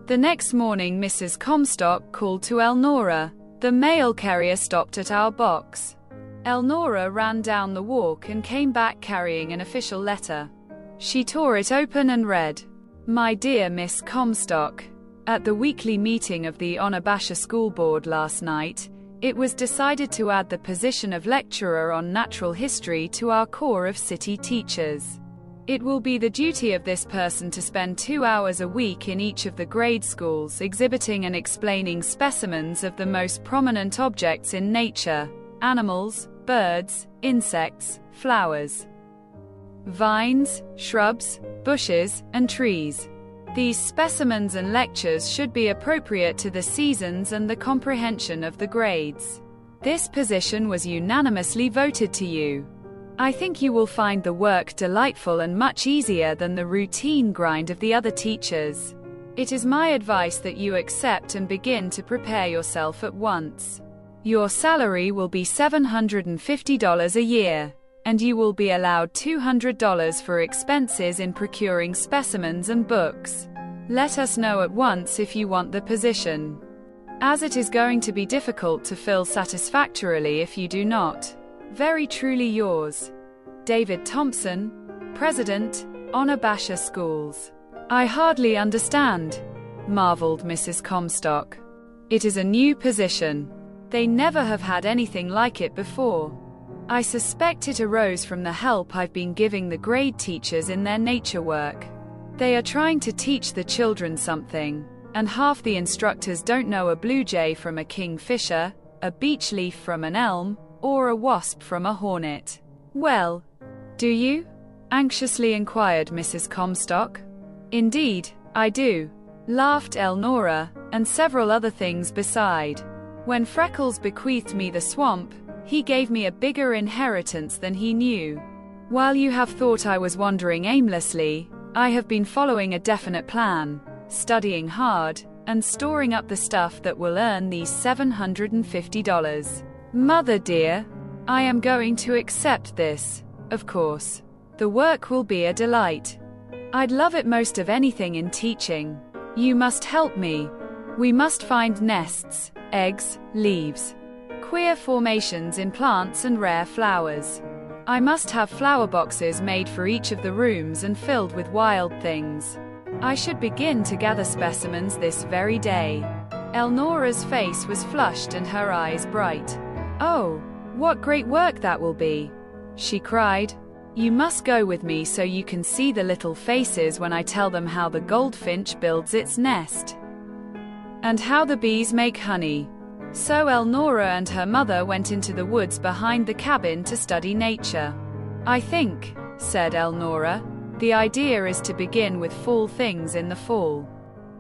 The next morning Mrs. Comstock called to Elnora. The mail carrier stopped at our box. Elnora ran down the walk and came back carrying an official letter. She tore it open and read, "My dear Miss Comstock, at the weekly meeting of the Unabridged School Board last night, it was decided to add the position of lecturer on natural history to our corps of city teachers. It will be the duty of this person to spend 2 hours a week in each of the grade schools exhibiting and explaining specimens of the most prominent objects in nature: animals, birds, insects, flowers, vines, shrubs, bushes, and trees. These specimens and lectures should be appropriate to the seasons and the comprehension of the grades. This position was unanimously voted to you. I think you will find the work delightful and much easier than the routine grind of the other teachers. It is my advice that you accept and begin to prepare yourself at once. Your salary will be $750 a year, and you will be allowed $200 for expenses in procuring specimens and books. Let us know at once if you want the position, as it is going to be difficult to fill satisfactorily if you do not. Very truly yours, David Thompson, President, Unabridged Schools." "I hardly understand," marveled Mrs. Comstock. "It is a new position. They never have had anything like it before. I suspect it arose from the help I've been giving the grade teachers in their nature work. They are trying to teach the children something, and half the instructors don't know a blue jay from a kingfisher, a beech leaf from an elm, or a wasp from a hornet." "Well, do you?" anxiously inquired Mrs. Comstock. "Indeed, I do," laughed Elnora, "and several other things beside. When Freckles bequeathed me the swamp, he gave me a bigger inheritance than he knew. While you have thought I was wandering aimlessly, I have been following a definite plan, studying hard, and storing up the stuff that will earn these $750. Mother dear, I am going to accept this, of course. The work will be a delight. I'd love it most of anything in teaching. You must help me. We must find nests, eggs, leaves, queer formations in plants and rare flowers. I must have flower boxes made for each of the rooms and filled with wild things. I should begin to gather specimens this very day." Elnora's face was flushed and her eyes bright. "Oh, what great work that will be!" she cried. "You must go with me so you can see the little faces when I tell them how the goldfinch builds its nest, and how the bees make honey." So Elnora and her mother went into the woods behind the cabin to study nature. "I think," said Elnora, "the idea is to begin with fall things in the fall,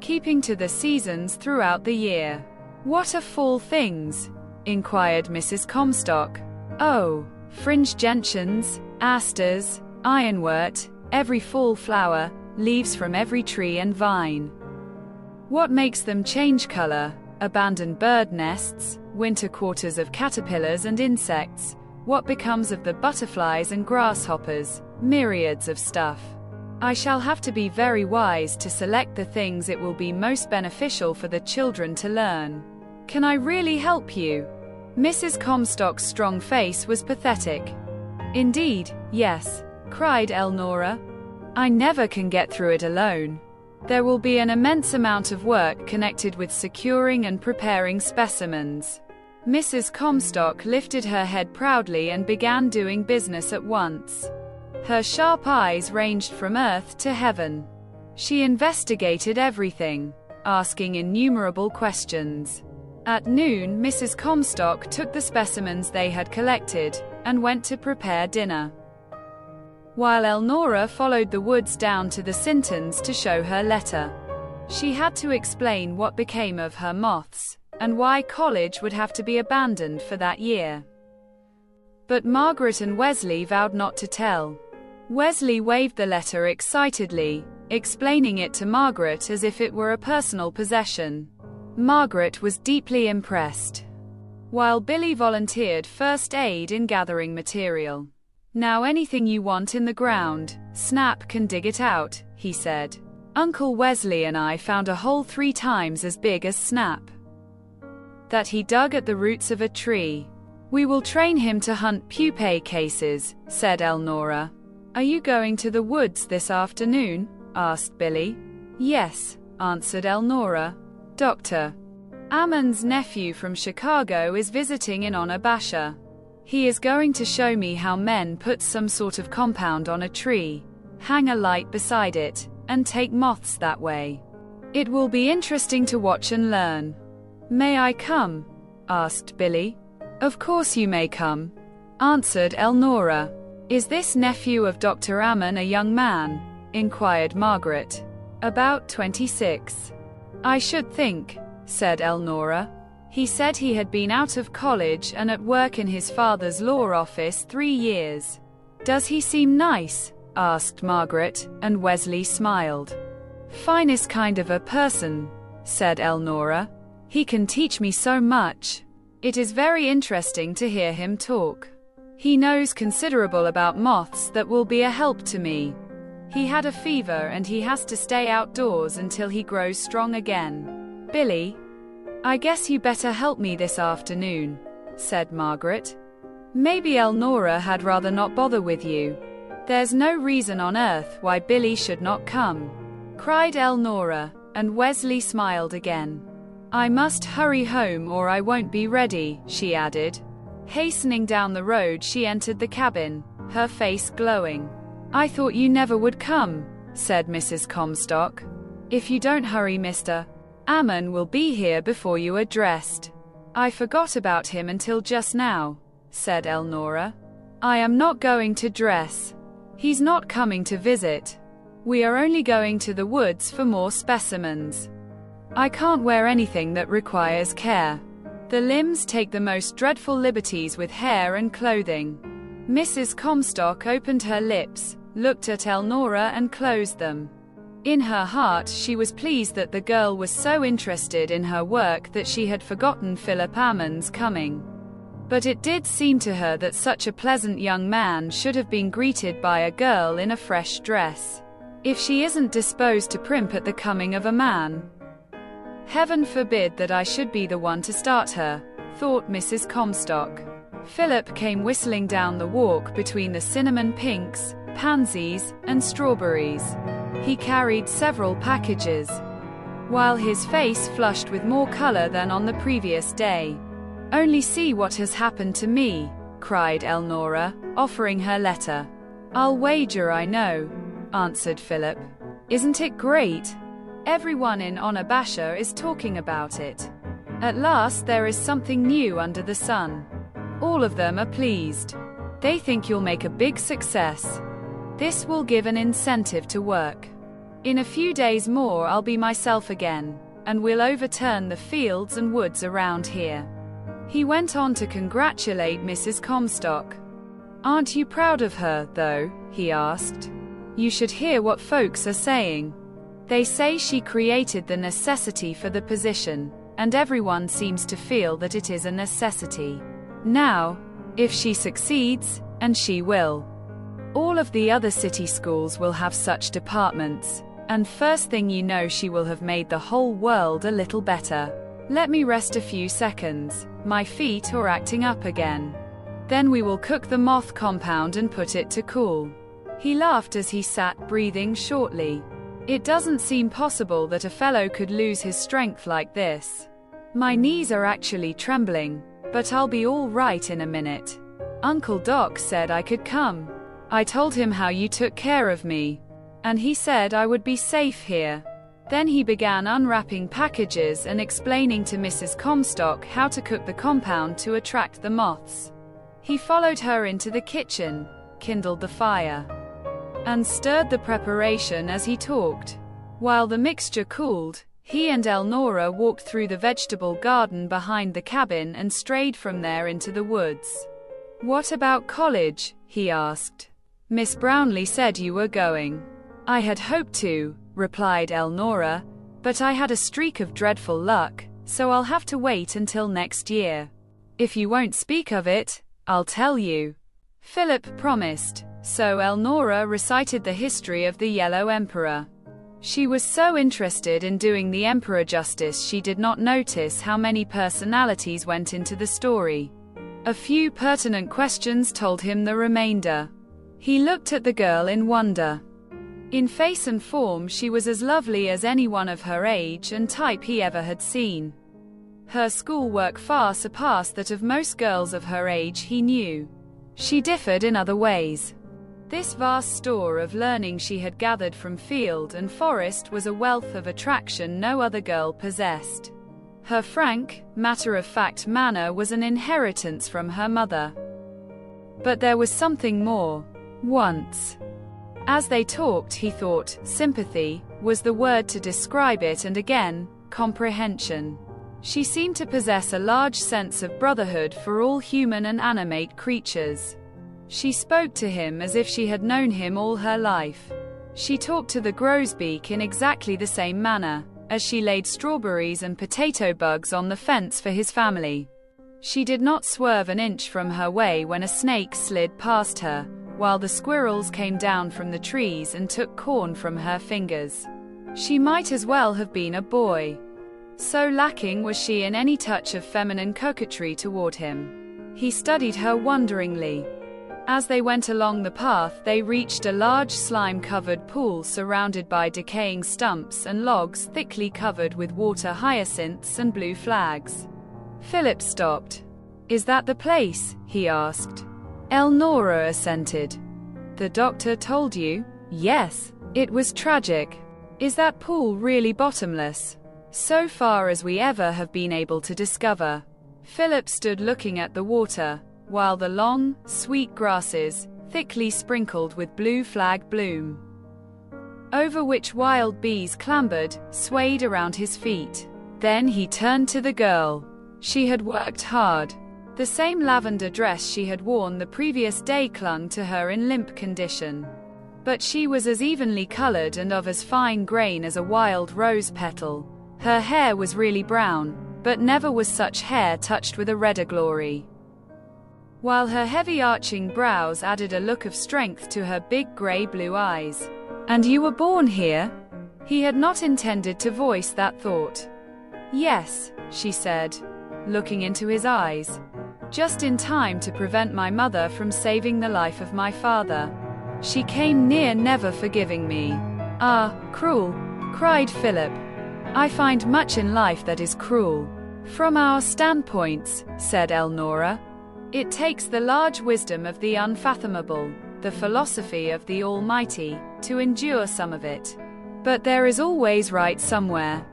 keeping to the seasons throughout the year." "What are fall things?" inquired Mrs. Comstock. "Oh, fringed gentians, asters, ironwort, every fall flower, leaves from every tree and vine. What makes them change color? Abandoned bird nests, winter quarters of caterpillars and insects. What becomes of the butterflies and grasshoppers? Myriads of stuff. I shall have to be very wise to select the things it will be most beneficial for the children to learn. Can I really help you?" Mrs. Comstock's strong face was pathetic. "Indeed, yes," cried Elnora. "I never can get through it alone. There will be an immense amount of work connected with securing and preparing specimens." Mrs. Comstock lifted her head proudly and began doing business at once. Her sharp eyes ranged from earth to heaven. She investigated everything, asking innumerable questions. At noon, Mrs. Comstock took the specimens they had collected, and went to prepare dinner, while Elnora followed the woods down to the Sintons to show her letter. She had to explain what became of her moths, and why college would have to be abandoned for that year. But Margaret and Wesley vowed not to tell. Wesley waved the letter excitedly, explaining it to Margaret as if it were a personal possession. Margaret was deeply impressed, while Billy volunteered first aid in gathering material. "Now anything you want in the ground, Snap can dig it out," he said. Uncle Wesley and I found a hole 3 times as big as Snap that he dug at the roots of a tree. We will train him to hunt pupae cases, said Elnora. Are you going to the woods this afternoon? Asked Billy. Yes, answered Elnora. Dr. Ammon's nephew from Chicago is visiting in Onabasha. He is going to show me how men put some sort of compound on a tree, hang a light beside it, and take moths that way. It will be interesting to watch and learn. May I come? Asked Billy. Of course you may come, answered Elnora. Is this nephew of Dr. Ammon a young man? Inquired Margaret. About 26. I should think, said Elnora. He said he had been out of college and at work in his father's law office 3 years. Does he seem nice? Asked Margaret, and Wesley smiled. Finest kind of a person, said Elnora. He can teach me so much. It is very interesting to hear him talk. He knows considerable about moths that will be a help to me. He had a fever and he has to stay outdoors until he grows strong again. Billy, I guess you better help me this afternoon, said Margaret. Maybe Elnora had rather not bother with you. There's no reason on earth why Billy should not come, cried Elnora, and Wesley smiled again. I must hurry home or I won't be ready, she added. Hastening down the road, she entered the cabin, her face glowing. I thought you never would come, said Mrs. Comstock. If you don't hurry, Mr. Ammon will be here before you are dressed. I forgot about him until just now, said Elnora. I am not going to dress. He's not coming to visit. We are only going to the woods for more specimens. I can't wear anything that requires care. The limbs take the most dreadful liberties with hair and clothing. Mrs. Comstock opened her lips, looked at Elnora and closed them. In her heart she was pleased that the girl was so interested in her work that she had forgotten Philip Ammon's coming. But it did seem to her that such a pleasant young man should have been greeted by a girl in a fresh dress. If she isn't disposed to primp at the coming of a man. Heaven forbid that I should be the one to start her, thought Mrs. Comstock. Philip came whistling down the walk between the cinnamon pinks, pansies, and strawberries. He carried several packages, while his face flushed with more color than on the previous day. Only see what has happened to me, cried Elnora, offering her letter. I'll wager I know, answered Philip. Isn't it great? Everyone in Onabasha is talking about it. At last there is something new under the sun. All of them are pleased. They think you'll make a big success. This will give an incentive to work. In a few days more I'll be myself again, and we'll overturn the fields and woods around here. He went on to congratulate Mrs. Comstock. Aren't you proud of her, though? He asked. You should hear what folks are saying. They say she created the necessity for the position, and everyone seems to feel that it is a necessity. Now, if she succeeds, and she will, all of the other city schools will have such departments, and first thing you know she will have made the whole world a little better. Let me rest a few seconds, my feet are acting up again. Then we will cook the moth compound and put it to cool. He laughed as he sat breathing shortly. It doesn't seem possible that a fellow could lose his strength like this. My knees are actually trembling, but I'll be all right in a minute. Uncle Doc said I could come. I told him how you took care of me, and he said I would be safe here. Then he began unwrapping packages and explaining to Mrs. Comstock how to cook the compound to attract the moths. He followed her into the kitchen, kindled the fire, and stirred the preparation as he talked. While the mixture cooled, he and Elnora walked through the vegetable garden behind the cabin and strayed from there into the woods. What about college? He asked. Miss Brownlee said you were going. I had hoped to, replied Elnora, but I had a streak of dreadful luck, so I'll have to wait until next year. If you won't speak of it, I'll tell you. Philip promised. So Elnora recited the history of the Yellow Emperor. She was so interested in doing the emperor justice she did not notice how many personalities went into the story. A few pertinent questions told him the remainder. He looked at the girl in wonder. In face and form she was as lovely as anyone of her age and type he ever had seen. Her schoolwork far surpassed that of most girls of her age he knew. She differed in other ways. This vast store of learning she had gathered from field and forest was a wealth of attraction no other girl possessed. Her frank, matter-of-fact manner was an inheritance from her mother. But there was something more. Once, as they talked, he thought sympathy was the word to describe it, and again, comprehension. She seemed to possess a large sense of brotherhood for all human and animate creatures. She spoke to him as if she had known him all her life. She talked to the grosbeak in exactly the same manner, as she laid strawberries and potato bugs on the fence for his family. She did not swerve an inch from her way when a snake slid past her, while the squirrels came down from the trees and took corn from her fingers. She might as well have been a boy. So lacking was she in any touch of feminine coquetry toward him. He studied her wonderingly. As they went along the path, they reached a large slime-covered pool surrounded by decaying stumps and logs thickly covered with water hyacinths and blue flags. Philip stopped. "Is that the place?" he asked. Elnora assented. "The doctor told you?" "Yes. It was tragic." "Is that pool really bottomless?" "So far as we ever have been able to discover." Philip stood looking at the water, while the long, sweet grasses, thickly sprinkled with blue flag bloom, over which wild bees clambered, swayed around his feet. Then he turned to the girl. She had worked hard. The same lavender dress she had worn the previous day clung to her in limp condition. But she was as evenly colored and of as fine grain as a wild rose petal. Her hair was really brown, but never was such hair touched with a redder glory. While her heavy arching brows added a look of strength to her big gray-blue eyes. "And you were born here?" He had not intended to voice that thought. "Yes," she said, looking into his eyes. "Just in time to prevent my mother from saving the life of my father. She came near never forgiving me." "Ah, cruel," cried Philip. "I find much in life that is cruel." "From our standpoints," said Elnora. "It takes the large wisdom of the unfathomable, the philosophy of the Almighty, to endure some of it. But there is always right somewhere.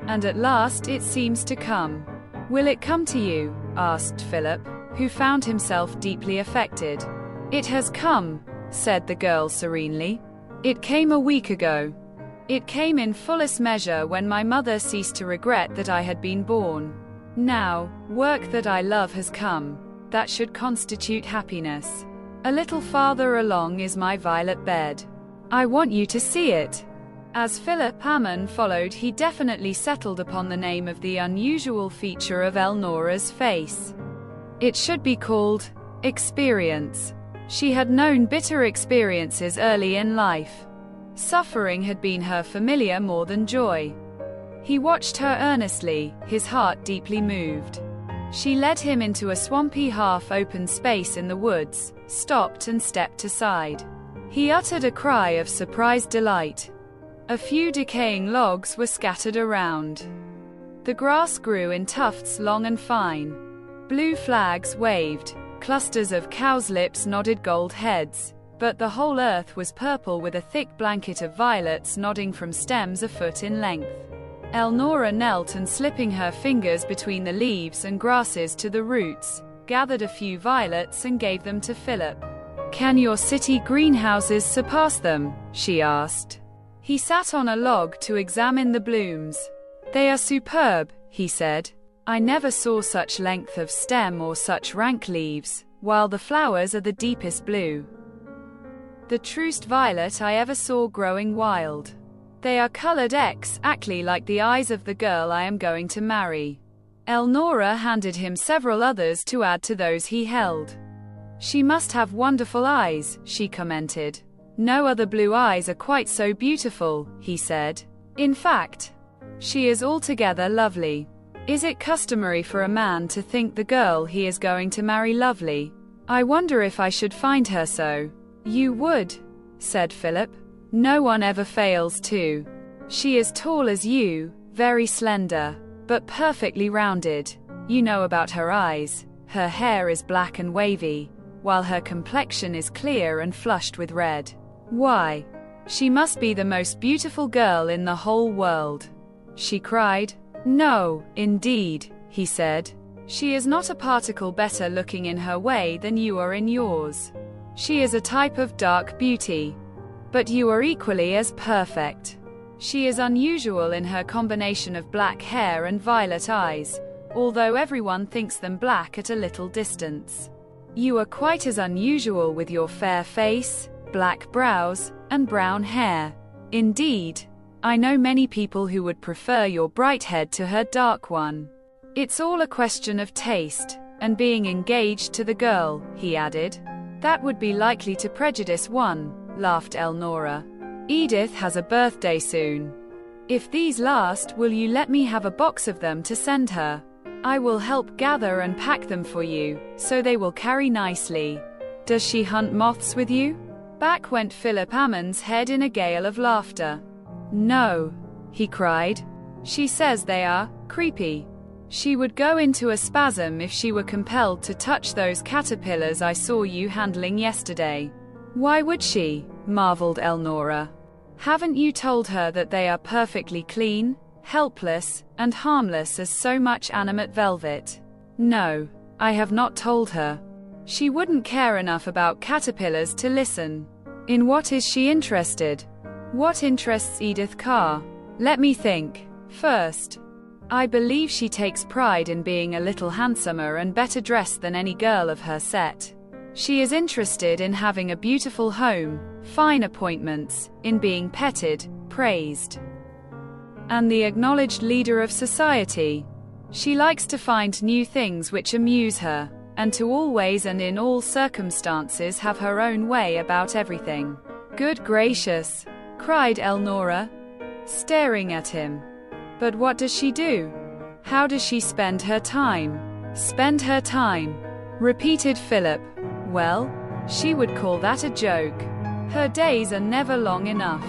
And at last it seems to come." "Will it come to you?" asked Philip, who found himself deeply affected. "It has come," said the girl serenely. "It came a week ago. It came in fullest measure when my mother ceased to regret that I had been born. Now, work that I love has come. That should constitute happiness. A little farther along is my violet bed. I want you to see it." As Philip Ammon followed, he definitely settled upon the name of the unusual feature of Elnora's face. It should be called experience. She had known bitter experiences early in life. Suffering had been her familiar more than joy. He watched her earnestly, his heart deeply moved. She led him into a swampy half-open space in the woods, stopped and stepped aside. He uttered a cry of surprised delight. A few decaying logs were scattered around. The grass grew in tufts long and fine. Blue flags waved, clusters of cowslips nodded gold heads, but the whole earth was purple with a thick blanket of violets nodding from stems a foot in length. Elnora knelt and, slipping her fingers between the leaves and grasses to the roots, gathered a few violets and gave them to Philip. "Can your city greenhouses surpass them?" she asked. He sat on a log to examine the blooms. "They are superb," he said. "I never saw such length of stem or such rank leaves, while the flowers are the deepest blue. The truest violet I ever saw growing wild. They are colored exactly like the eyes of the girl I am going to marry." Elnora handed him several others to add to those he held. "She must have wonderful eyes," she commented. No other blue eyes are quite so beautiful, he said. In fact, she is altogether lovely. Is it customary for a man to think the girl he is going to marry lovely? I wonder if I should find her so. You would, said Philip. No one ever fails to. She is tall as you, very slender, but perfectly rounded. You know about her eyes. Her hair is black and wavy, while her complexion is clear and flushed with red. Why, she must be the most beautiful girl in the whole world, she cried. No, indeed, he said. She is not a particle better looking in her way than you are in yours. She is a type of dark beauty. But you are equally as perfect. She is unusual in her combination of black hair and violet eyes, although everyone thinks them black at a little distance. You are quite as unusual with your fair face, black brows, and brown hair. Indeed, I know many people who would prefer your bright head to her dark one. It's all a question of taste, and being engaged to the girl, he added. That would be likely to prejudice one, laughed Elnora. Edith has a birthday soon. If these last, will you let me have a box of them to send her? I will help gather and pack them for you, so they will carry nicely. Does she hunt moths with you? Back went Philip Ammon's head in a gale of laughter. No, he cried. She says they are creepy. She would go into a spasm if she were compelled to touch those caterpillars I saw you handling yesterday. Why would she? Marveled Elnora. Haven't you told her that they are perfectly clean, helpless, and harmless as so much animate velvet? No, I have not told her. She wouldn't care enough about caterpillars to listen. In what is she interested? What interests Edith Carr? Let me think. First, I believe she takes pride in being a little handsomer and better dressed than any girl of her set. She is interested in having a beautiful home, fine appointments, in being petted, praised, and the acknowledged leader of society. She likes to find new things which amuse her, and to always and in all circumstances have her own way about everything. Good gracious, cried Elnora, staring at him. But what does she do? How does she spend her time? Spend her time, repeated Philip. Well, she would call that a joke. Her days are never long enough.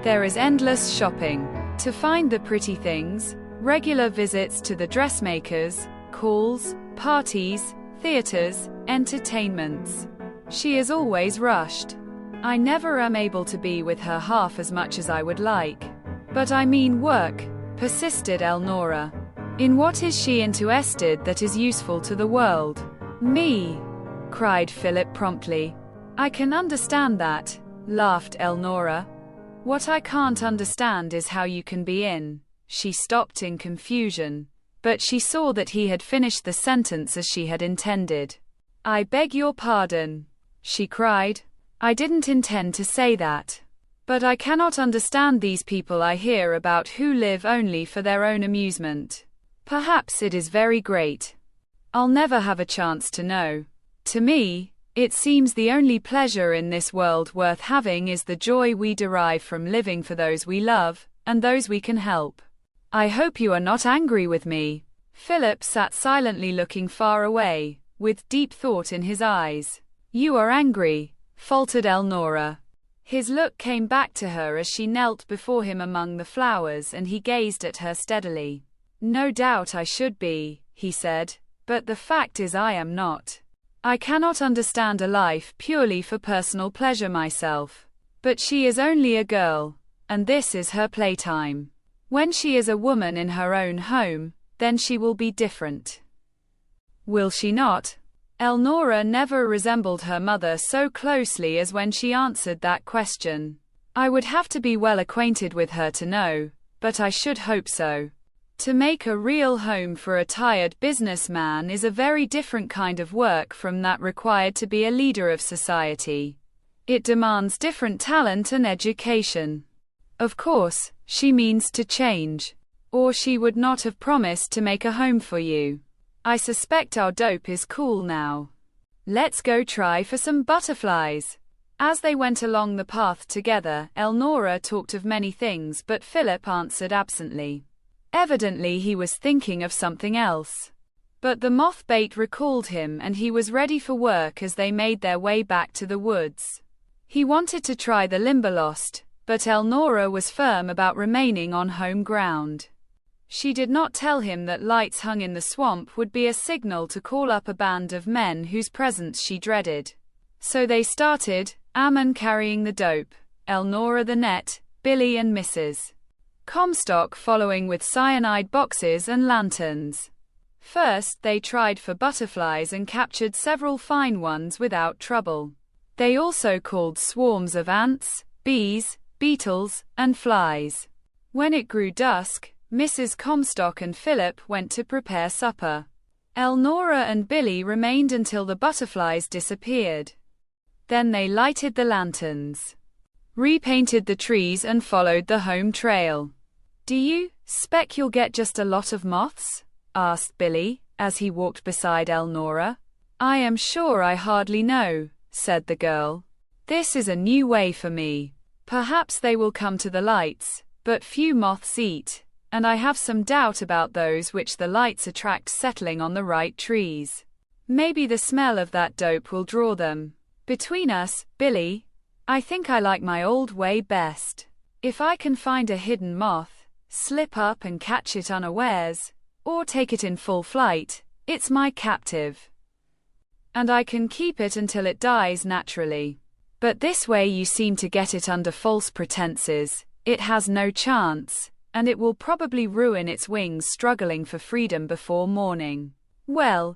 There is endless shopping to find the pretty things, regular visits to the dressmakers, calls, parties, theaters, entertainments. She is always rushed. I never am able to be with her half as much as I would like. But I mean work, persisted Elnora. In what is she interested that is useful to the world? Me, cried Philip promptly. I can understand that, laughed Elnora. What I can't understand is how you can be in. She stopped in confusion, but she saw that he had finished the sentence as she had intended. I beg your pardon, she cried. I didn't intend to say that. But I cannot understand these people I hear about who live only for their own amusement. Perhaps it is very great. I'll never have a chance to know. To me, it seems the only pleasure in this world worth having is the joy we derive from living for those we love, and those we can help. I hope you are not angry with me. Philip sat silently looking far away, with deep thought in his eyes. You are angry, faltered Elnora. His look came back to her as she knelt before him among the flowers, and he gazed at her steadily. No doubt I should be, he said, but the fact is I am not. I cannot understand a life purely for personal pleasure myself. But she is only a girl, and this is her playtime. When she is a woman in her own home, then she will be different. Will she not? Elnora never resembled her mother so closely as when she answered that question. I would have to be well acquainted with her to know, but I should hope so. To make a real home for a tired businessman is a very different kind of work from that required to be a leader of society. It demands different talent and education. Of course, she means to change, or she would not have promised to make a home for you. I suspect our dope is cool now. Let's go try for some butterflies. As they went along the path together, Elnora talked of many things, but Philip answered absently. Evidently he was thinking of something else. But the moth bait recalled him, and he was ready for work as they made their way back to the woods. He wanted to try the Limberlost, but Elnora was firm about remaining on home ground. She did not tell him that lights hung in the swamp would be a signal to call up a band of men whose presence she dreaded. So they started, Ammon carrying the dope, Elnora the net, Billy and Mrs. Comstock following with cyanide boxes and lanterns. First, they tried for butterflies and captured several fine ones without trouble. They also called swarms of ants, bees, beetles, and flies. When it grew dusk, Mrs. Comstock and Philip went to prepare supper. Elnora and Billy remained until the butterflies disappeared. Then they lighted the lanterns, repainted the trees and followed the home trail. "Do you spec you'll get just a lot of moths?" asked Billy, as he walked beside Elnora. "I am sure I hardly know," said the girl. "This is a new way for me. Perhaps they will come to the lights, but few moths eat, and I have some doubt about those which the lights attract settling on the right trees. Maybe the smell of that dope will draw them. Between us, Billy, I think I like my old way best. If I can find a hidden moth, slip up and catch it unawares, or take it in full flight, it's my captive. And I can keep it until it dies naturally. But this way you seem to get it under false pretenses, it has no chance, and it will probably ruin its wings struggling for freedom before morning." "Well,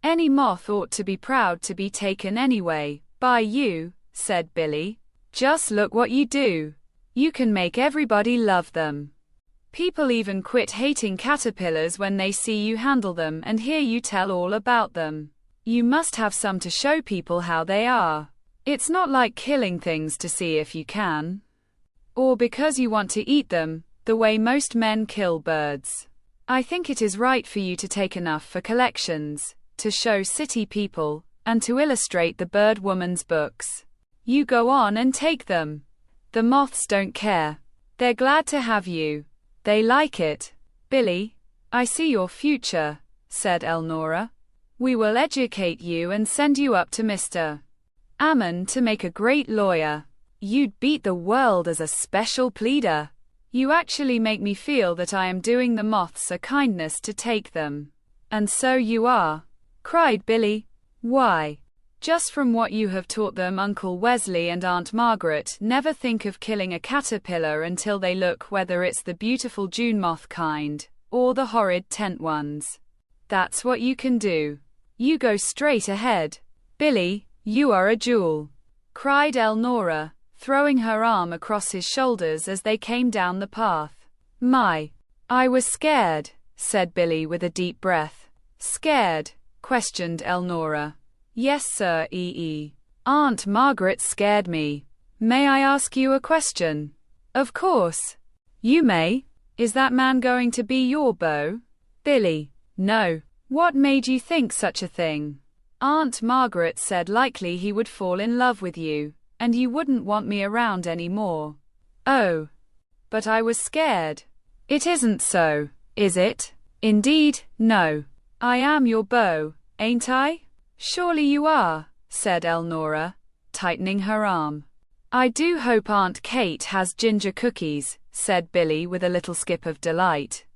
any moth ought to be proud to be taken anyway, by you," said Billy. "Just look what you do. You can make everybody love them. People even quit hating caterpillars when they see you handle them and hear you tell all about them. You must have some to show people how they are. It's not like killing things to see if you can. Or because you want to eat them, the way most men kill birds. I think it is right for you to take enough for collections, to show city people, and to illustrate the Bird Woman's books. You go on and take them. The moths don't care. They're glad to have you. They like it." "Billy, I see your future," said Elnora. "We will educate you and send you up to Mr. Ammon to make a great lawyer. You'd beat the world as a special pleader. You actually make me feel that I am doing the moths a kindness to take them." "And so you are," cried Billy. "Why? Just from what you have taught them, Uncle Wesley and Aunt Margaret never think of killing a caterpillar until they look, whether it's the beautiful June moth kind, or the horrid tent ones. That's what you can do. You go straight ahead." "Billy, you are a jewel," cried Elnora, throwing her arm across his shoulders as they came down the path. I was scared," said Billy with a deep breath. "Scared?" questioned Elnora. "Yes, sir, Aunt Margaret scared me. May I ask you a question?" "Of course. You may. Is that man going to be your beau?" "Billy, no. What made you think such a thing?" "Aunt Margaret said likely he would fall in love with you, and you wouldn't want me around anymore." "Oh. But I was scared." "It isn't so, is it?" "Indeed, no. I am your beau, ain't I?" "Surely you are," said Elnora, tightening her arm. "I do hope Aunt Kate has ginger cookies," said Billy with a little skip of delight.